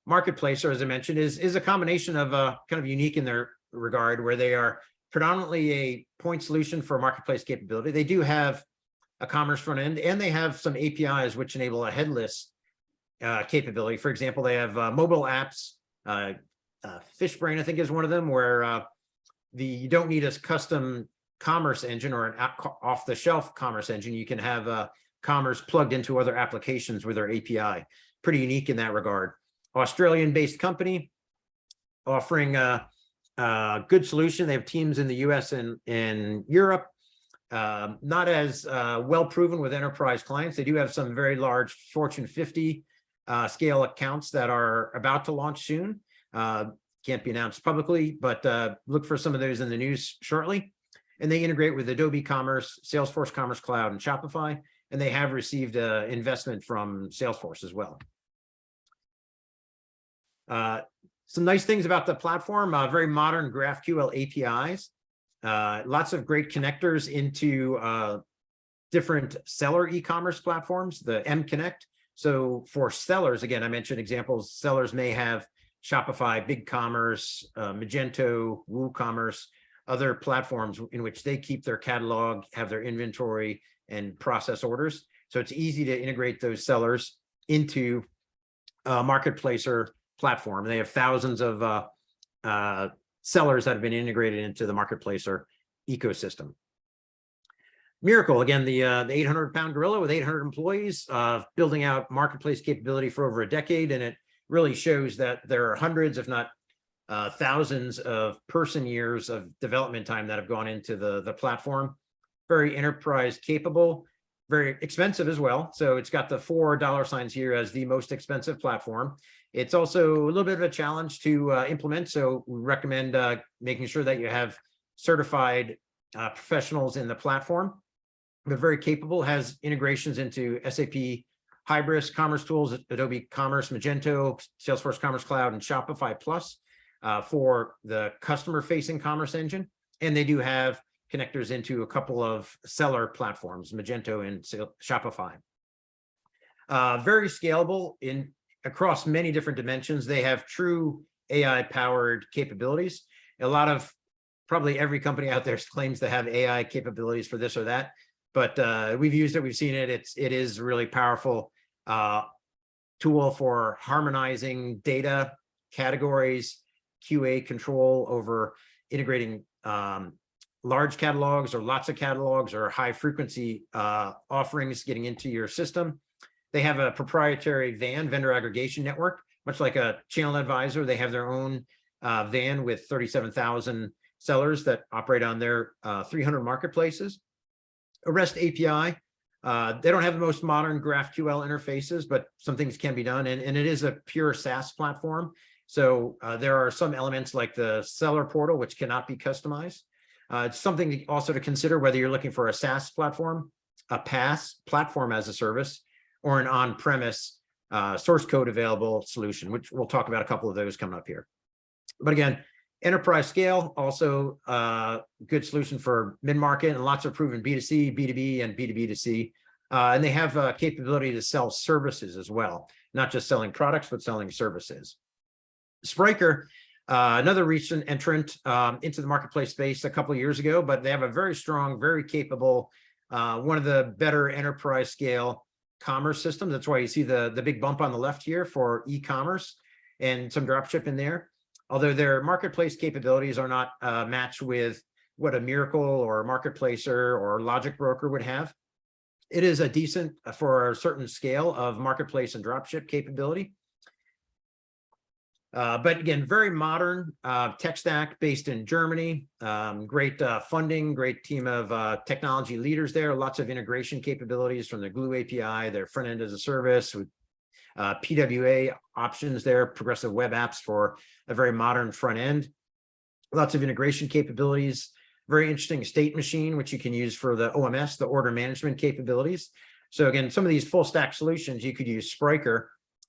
[SPEAKER 2] Marketplacer, as I mentioned, is a combination of kind of unique in their regard, where they are predominantly a point solution for marketplace capability. They do have a commerce front end, and they have some APIs which enable a headless capability. For example, they have mobile apps. Fishbrain, I think, is one of them, where you don't need a custom commerce engine or an off-the-shelf commerce engine. You can have commerce plugged into other applications with their API. Pretty unique in that regard. Australian-based company offering a good solution. They have teams in the US and Europe. Not as well proven with enterprise clients. They do have some very large Fortune 50 scale accounts that are about to launch soon. Can't be announced publicly, but look for some of those in the news shortly. And they integrate with Adobe Commerce, Salesforce Commerce Cloud, and Shopify. And they have received investment from Salesforce as well. Some nice things about the platform, very modern GraphQL APIs, lots of great connectors into different seller e-commerce platforms, the M-Connect. So for sellers, again, I mentioned examples, sellers may have Shopify, BigCommerce, Magento, WooCommerce, other platforms in which they keep their catalog, have their inventory, and process orders. So it's easy to integrate those sellers into a Marketplacer platform. They have thousands of sellers that have been integrated into the Marketplacer ecosystem. Mirakl, again, the 800-pound gorilla with 800 employees, building out marketplace capability for over a decade, and it really shows that there are hundreds, if not thousands, of person years of development time that have gone into the platform. Very enterprise capable, very expensive as well. So it's got the $4 here as the most expensive platform. It's also a little bit of a challenge to implement. So we recommend making sure that you have certified professionals in the platform. But very capable, has integrations into SAP Hybris, Commerce Tools, Adobe Commerce, Magento, Salesforce Commerce Cloud, and Shopify Plus for the customer-facing commerce engine. And they do have connectors into a couple of seller platforms, Magento and Shopify. Very scalable across many different dimensions. They have true AI-powered capabilities. A lot of, probably every company out there claims to have AI capabilities for this or that, but we've used it, we've seen it. It is a really powerful tool for harmonizing data, categories, QA control over integrating large catalogs or lots of catalogs or high frequency offerings getting into your system. They have a proprietary VAN, vendor aggregation network, much like a channel advisor. They have their own VAN with 37,000 sellers that operate on their 300 marketplaces. A REST API. They don't have the most modern GraphQL interfaces, but some things can be done. And it is a pure SaaS platform. So there are some elements like the seller portal, which cannot be customized. It's something also to consider whether you're looking for a SaaS platform, a PaaS, platform as a service, or an on-premise source code available solution, which we'll talk about a couple of those coming up here. But again, enterprise scale, also good solution for mid-market, and lots of proven B2C, B2B, and B2B2C. And they have capability to sell services as well, not just selling products, but selling services. Spryker, another recent entrant into the marketplace space a couple of years ago, but they have a very strong, very capable, one of the better enterprise scale commerce systems. That's why you see the big bump on the left here for e-commerce and some dropship in there. Although their marketplace capabilities are not matched with what a Mirakl or a Marketplacer or Logicbroker would have, it is a decent, for a certain scale of marketplace and dropship capability. But again, very modern tech stack based in Germany, great funding, great team of technology leaders there, lots of integration capabilities from the Glue API, their front end as a service with PWA options there, progressive web apps for a very modern front end. lots of integration capabilities, very interesting state machine, which you can use for the OMS, the order management capabilities. So again, some of these full stack solutions, you could use Spryker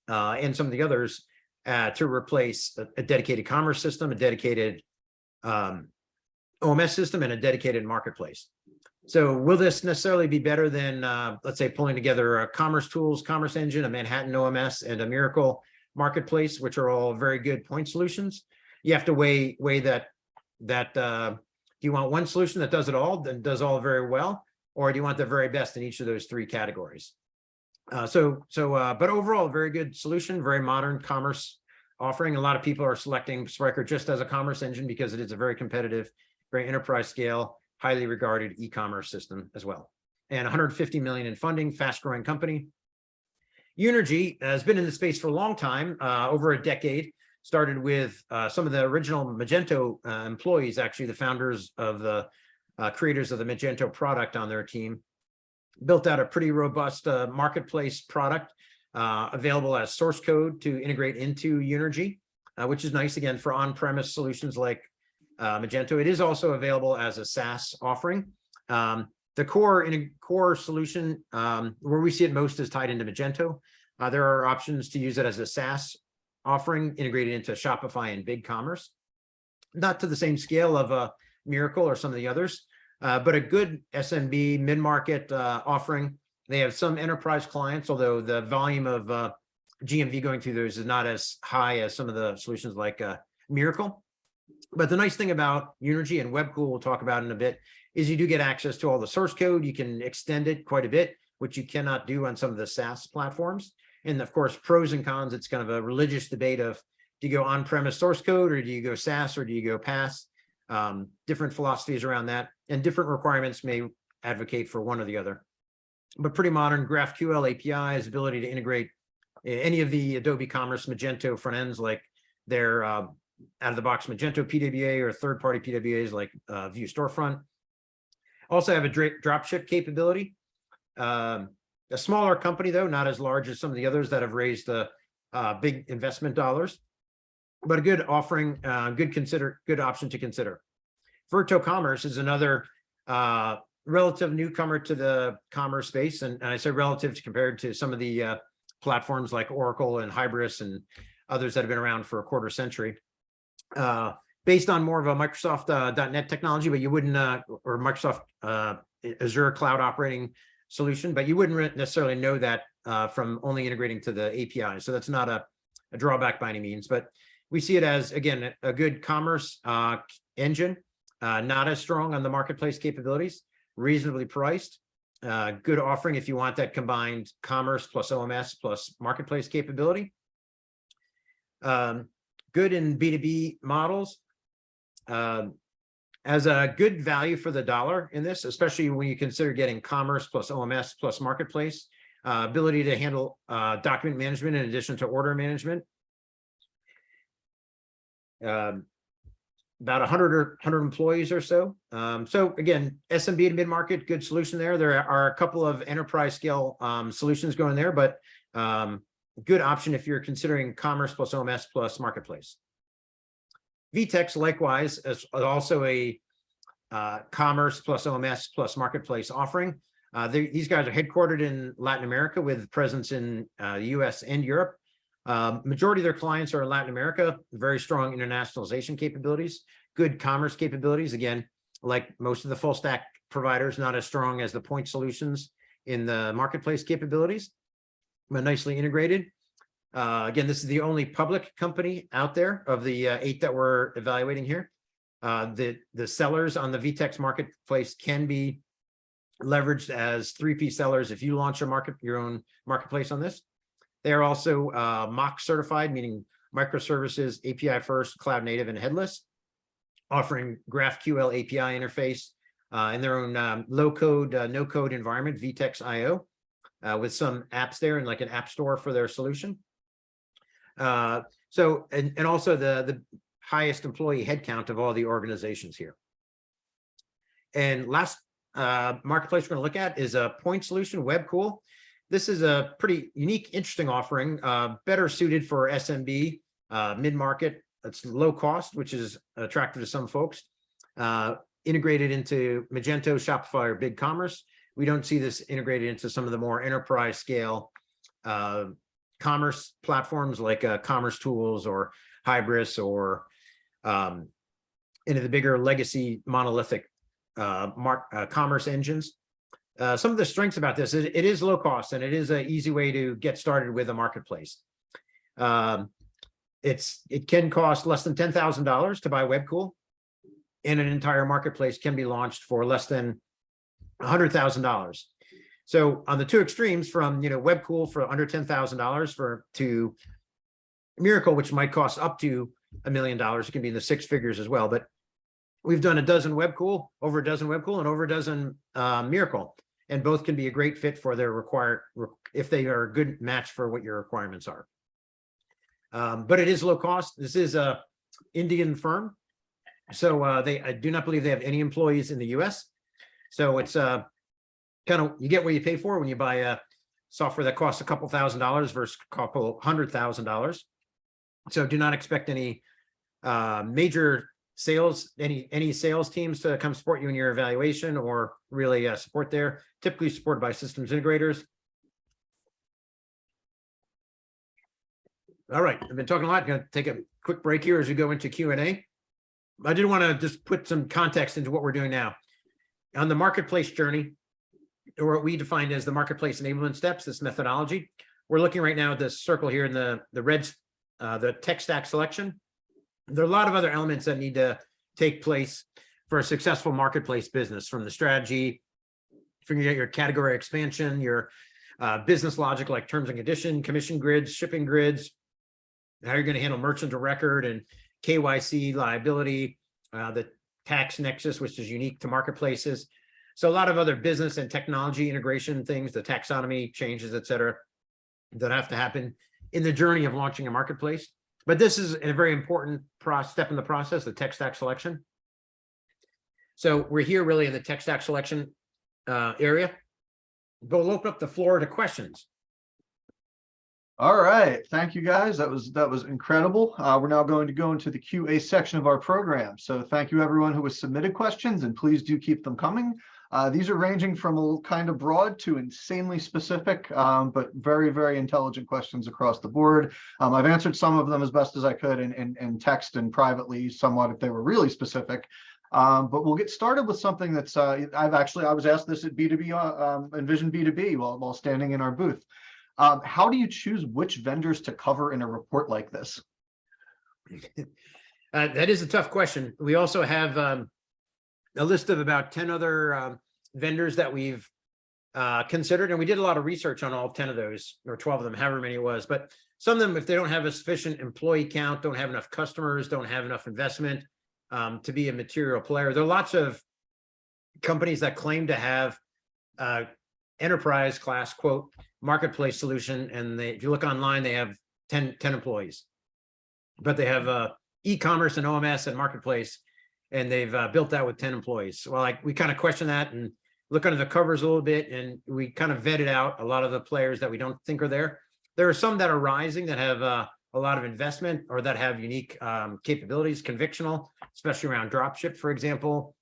[SPEAKER 2] and some of the others to replace a dedicated commerce system, a dedicated OMS system, and a dedicated marketplace. So will this necessarily be better than, let's say, pulling together a Commerce Tools, Commerce Engine, a Manhattan OMS, and a Mirakl marketplace, which are all very good point solutions? You have to weigh that do you want one solution that does it all, that does all very well, or do you want the very best in each of those three categories? But overall, very good solution, very modern commerce offering. A lot of people are selecting Spryker just as a commerce engine because it is a very competitive, very enterprise scale, highly regarded e-commerce system as well. And 150 million in funding, fast growing company. Unirgy has been in the space for a long time, over a decade. Started with some of the original Magento employees, actually the founders of the creators of the Magento product on their team. Built out a pretty robust marketplace product available as source code to integrate into Unirgy, which is nice, again, for on-premise solutions like Magento. It is also available as a SaaS offering. The core solution, where we see it most, is tied into Magento. There are options to use it as a SaaS offering integrated into Shopify and BigCommerce. Not to the same scale of a Mirakl or some of the others, but a good SMB mid-market offering. They have some enterprise clients, although the volume of GMV going through those is not as high as some of the solutions like Mirakl. But the nice thing about Unirgy and Webkul, we'll talk about in a bit, is you do get access to all the source code. You can extend it quite a bit, which you cannot do on some of the SaaS platforms. And of course, pros and cons, it's kind of a religious debate of, do you go on-premise source code, or do you go SaaS, or do you go PaaS? Different philosophies around that, and different requirements may advocate for one or the other. But pretty modern. GraphQL APIs, ability to integrate any of the Adobe Commerce Magento front ends, like their out-of-the-box Magento PWA or third-party PWAs like View Storefront. Also have a dropship capability. A smaller company, though, not as large as some of the others that have raised big investment dollars, but a good offering, good option to consider. Virto Commerce is another relative newcomer to the commerce space, and I say relative compared to some of the platforms like Oracle and Hybris and others that have been around for a quarter century. Based on more of a Microsoft .NET technology, but you wouldn't, or Microsoft Azure cloud operating solution, but you wouldn't necessarily know that from only integrating to the API. So that's not a drawback by any means, but we see it as, again, a good commerce engine, not as strong on the marketplace capabilities, reasonably priced, good offering if you want that combined commerce plus OMS plus marketplace capability. Good in B2B models. As a good value for the dollar in this, especially when you consider getting commerce plus OMS plus marketplace, ability to handle document management in addition to order management. About 100 employees or so. So again, SMB to mid-market, good solution there. There are a couple of enterprise scale solutions going there, but good option if you're considering commerce plus OMS plus marketplace. VTEX, likewise, is also a commerce plus OMS plus marketplace offering. These guys are headquartered in Latin America with presence in the US and Europe. Majority of their clients are in Latin America, very strong internationalization capabilities, good commerce capabilities. Again, like most of the full stack providers, not as strong as the point solutions in the marketplace capabilities, but nicely integrated. Again, this is the only public company out there of the 8 that we're evaluating here. The sellers on the VTEX marketplace can be leveraged as 3P sellers if you launch your own marketplace on this. They are also MOC certified, meaning microservices, API first, cloud native, and headless, offering GraphQL API interface in their own low-code, no-code environment, VTEX.io, with some apps there and like an app store for their solution. So, and also the highest employee headcount of all the organizations here. And last marketplace we're going to look at is a point solution, Webkul. This is a pretty unique, interesting offering, better suited for SMB, mid-market it's low cost, which is attractive to some folks. Integrated into Magento, Shopify, or BigCommerce. We don't see this integrated into some of the more enterprise scale commerce platforms like Commerce Tools or Hybris, or into the bigger legacy monolithic commerce engines. Some of the strengths about this is it is low cost, and it is an easy way to get started with a marketplace. It can cost less than $10,000 to buy Webkul, and an entire marketplace can be launched for less than $100,000. So on the two extremes, from Webkul for under $10,000 to Mirakl, which might cost up to $1 million, it can be in the six figures as well. But we've done over a dozen Webkul, and over a dozen Mirakl, and both can be a great fit for their if they are a good match for what your requirements are. But it is low cost. This is a Indian firm, so I do not believe they have any employees in the U.S. So it's kind of, you get what you pay for when you buy a software that costs a couple $1,000 versus a couple $100,000. So do not expect any major sales, any sales teams to come support you in your evaluation, or really support there. Typically supported by systems integrators. All right, I've been talking a lot. I'm going to take a quick break here as we go into Q&A. I did want to just put some context into what we're doing now. On the marketplace journey, or what we defined as the marketplace enablement steps, this methodology, we're looking right now at this circle here in the red, the tech stack selection. There are a lot of other elements that need to take place for a successful marketplace business, from the strategy, figuring out your category expansion, your business logic like terms and conditions, commission grids, shipping grids, how you're going to handle merchant of record and KYC liability, the tax nexus, which is unique to marketplaces. So a lot of other business and technology integration things, the taxonomy changes, et cetera, that have to happen in the journey of launching a marketplace. But this is a very important step in the process, the tech stack selection. So we're here really in the tech stack selection area. We'll open up the floor to questions.
[SPEAKER 1] All right, thank you guys. That was incredible. We're now going to go into the QA section of our program. So thank you everyone who has submitted questions, and please do keep them coming. These are ranging from a kind of broad to insanely specific, but very, very intelligent questions across the board. I've answered some of them as best as I could in text and privately somewhat if they were really specific. But we'll get started with something that's I was asked this at B2B Envision B2B while standing in our booth. How do you choose which vendors to cover in a report like this?
[SPEAKER 2] That is a tough question. We also have a list of about 10 other vendors that we've considered, and we did a lot of research on all 10 of those, or 12 of them, however many it was. But some of them, if they don't have a sufficient employee count, don't have enough customers, don't have enough investment to be a material player. There are lots of companies that claim to have enterprise class, quote, marketplace solution, and if you look online, they have 10 employees, but they have e-commerce and OMS and marketplace, and they've built that with 10 employees. Well, we kind of question that and look under the covers a little bit, and we kind of vetted out a lot of the players that we don't think are there. There are some that are rising that have a lot of investment, or that have unique capabilities, convictional, especially around dropship, for example.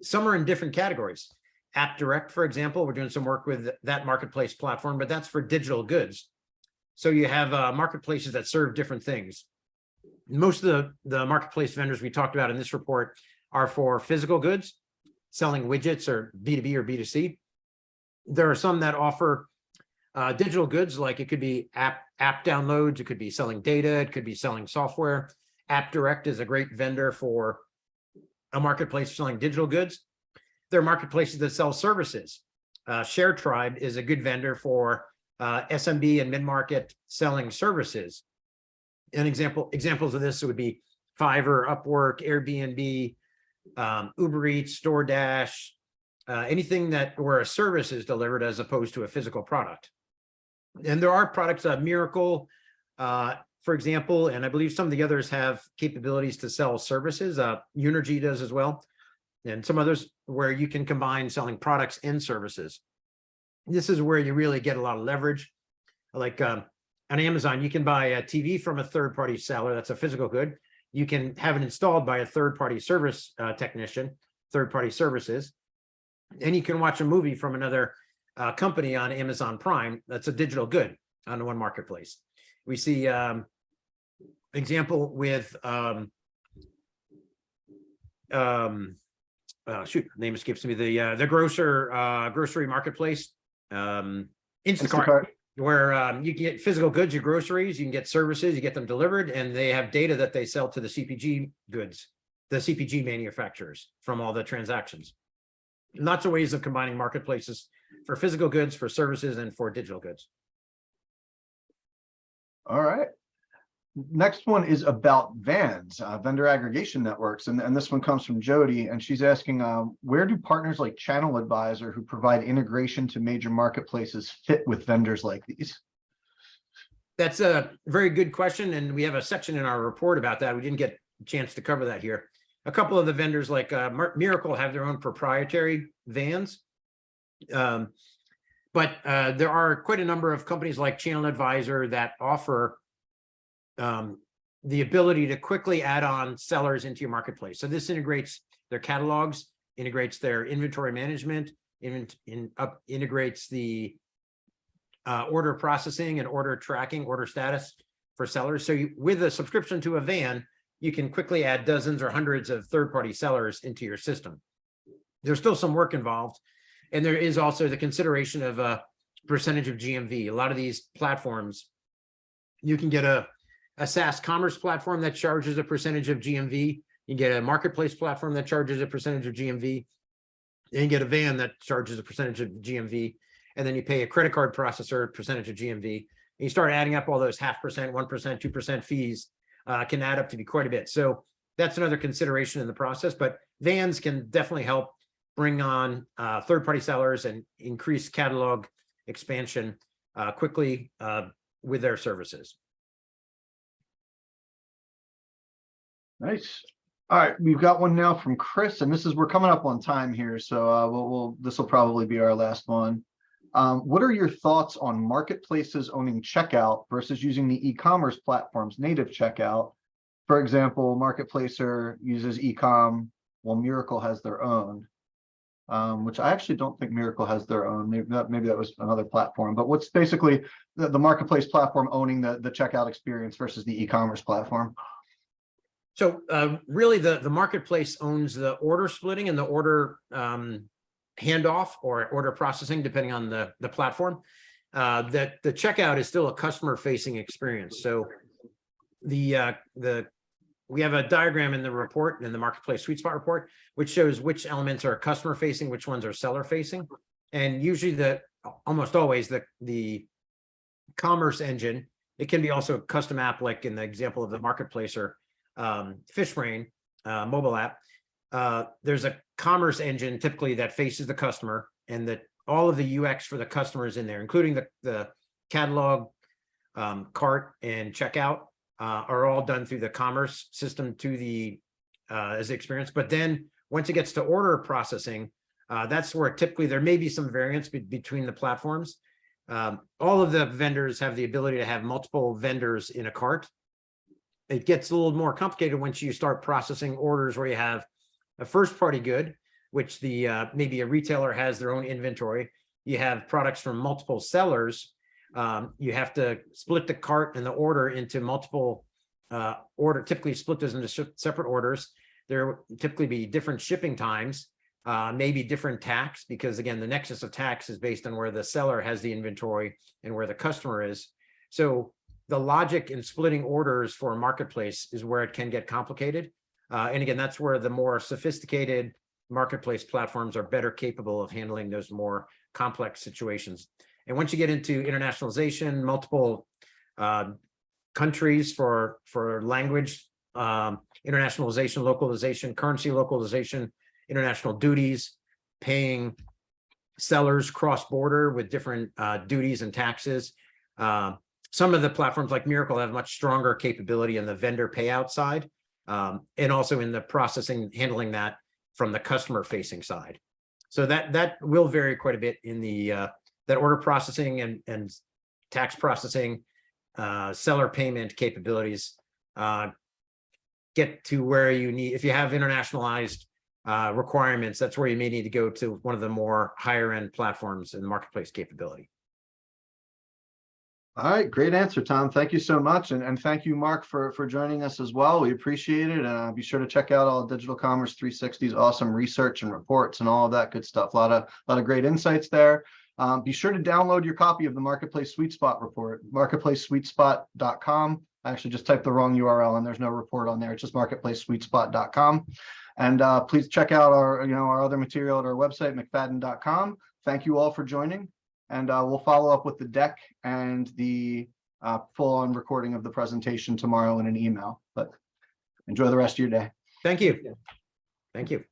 [SPEAKER 2] Some are in different categories. App Direct, for example, we're doing some work with that marketplace platform, but that's for digital goods. So you have marketplaces that serve different things. Most of the marketplace vendors we talked about in this report are for physical goods, selling widgets, or B2B or B2C. There are some that offer digital goods, like it could be app downloads, it could be selling data, it could be selling software. App Direct is a great vendor for a marketplace selling digital goods. There are marketplaces that sell services. ShareTribe is a good vendor for SMB and mid-market selling services. And examples of this would be Fiverr, Upwork, Airbnb, Uber Eats, DoorDash, anything where a service is delivered as opposed to a physical product. And there are products, Mirakl, for example, and I believe some of the others have capabilities to sell services. Unirgy does as well, and some others where you can combine selling products and services. This is where you really get a lot of leverage. Like on Amazon, you can buy a TV from a third-party seller, that's a physical good, you can have it installed by a third-party service technician, third-party services, and you can watch a movie from another company on Amazon Prime. That's a digital good on one marketplace. We see example with shoot, name escapes me. The grocery marketplace, Instacart, where you can get physical goods, your groceries, you can get services, you get them delivered, and they have data that they sell to the CPG goods, the CPG manufacturers from all the transactions. Lots of ways of combining marketplaces for physical goods, for services, and for digital goods.
[SPEAKER 1] All right. Next one is about vans, vendor aggregation networks. And this one comes from Jody, and she's asking, where do partners like Channel Advisor, who provide integration to major marketplaces, fit with vendors like these?
[SPEAKER 2] That's a very good question, and we have a section in our report about that. We didn't get a chance to cover that here. A couple of the vendors like Mirakl have their own proprietary vans. But there are quite a number of companies like Channel Advisor that offer the ability to quickly add on sellers into your marketplace. So this integrates their catalogs, integrates their inventory management, integrates the order processing and order tracking, order status for sellers. So with a subscription to a van, you can quickly add dozens or hundreds of third-party sellers into your system. There's still some work involved. And there is also the consideration of a percentage of GMV. A lot of these platforms, you can get a SaaS commerce platform that charges a percentage of GMV. You get a marketplace platform that charges a percentage of GMV. And you get a van that charges a percentage of GMV. And then you pay a credit card processor percentage of GMV. And you start adding up all those 0.5%, 1%, 2% fees, can add up to be quite a bit. So that's another consideration in the process. But vans can definitely help bring on third-party sellers and increase catalog expansion quickly with their services.
[SPEAKER 1] Nice. All right, we've got one now from Chris, and we're coming up on time here, so this will probably be our last one. What are your thoughts on marketplaces owning checkout versus using the e-commerce platform's native checkout? For example, Marketplacer uses e-com while Mirakl has their own, which I actually don't think Mirakl has their own. Maybe that was another platform. But what's basically the marketplace platform owning the checkout experience versus the e-commerce platform?
[SPEAKER 2] So really, the marketplace owns the order splitting and the order handoff or order processing, depending on the platform. That the checkout is still a customer-facing experience. So we have a diagram in the report, in the Marketplace Sweet Spot report, which shows which elements are customer-facing, which ones are seller-facing. And usually almost always the commerce engine, it can be also a custom app, like in the example of the Marketplacer FishBrain mobile app. There's a commerce engine typically that faces the customer, and that all of the UX for the customer is in there, including the catalog, cart, and checkout are all done through the commerce system to the as the experience. But then once it gets to order processing, that's where typically there may be some variance between the platforms. All of the vendors have the ability to have multiple vendors in a cart. It gets a little more complicated once you start processing orders where you have a first-party good, which maybe a retailer has their own inventory. You have products from multiple sellers. You have to split the cart and the order into multiple typically split those into separate orders. There will typically be different shipping times, maybe different tax, because again, the nexus of tax is based on where the seller has the inventory and where the customer is. So the logic in splitting orders for a marketplace is where it can get complicated. And again, that's where the more sophisticated marketplace platforms are better capable of handling those more complex situations. And once you get into internationalization, multiple countries for language, internationalization, localization, currency localization, international duties, paying sellers cross-border with different duties and taxes. Some of the platforms like Mirakl have much stronger capability in the vendor payout side, and also in the processing, handling that from the customer-facing side. So that will vary quite a bit in the that order processing and tax processing, seller payment capabilities get to where you need, if you have internationalized requirements, that's where you may need to go to one of the more higher end platforms in the marketplace capability.
[SPEAKER 1] All right, great answer, Tom. Thank you so much. And thank you, Mark, for joining us as well. We appreciate it. And be sure to check out all Digital Commerce 360's awesome research and reports and all of that good stuff. A lot of great insights there. Be sure to download your copy of the Marketplace Sweet Spot report, marketplacesweetspot.com. I actually just typed the wrong URL and there's no report on there. It's just marketplacesweetspot.com. And please check out our other material at our website, mcfadyen.com. Thank you all for joining. And we'll follow up with the deck and the full-on recording of the presentation tomorrow in an email. But enjoy the rest of your day.
[SPEAKER 2] Thank you. Thank you.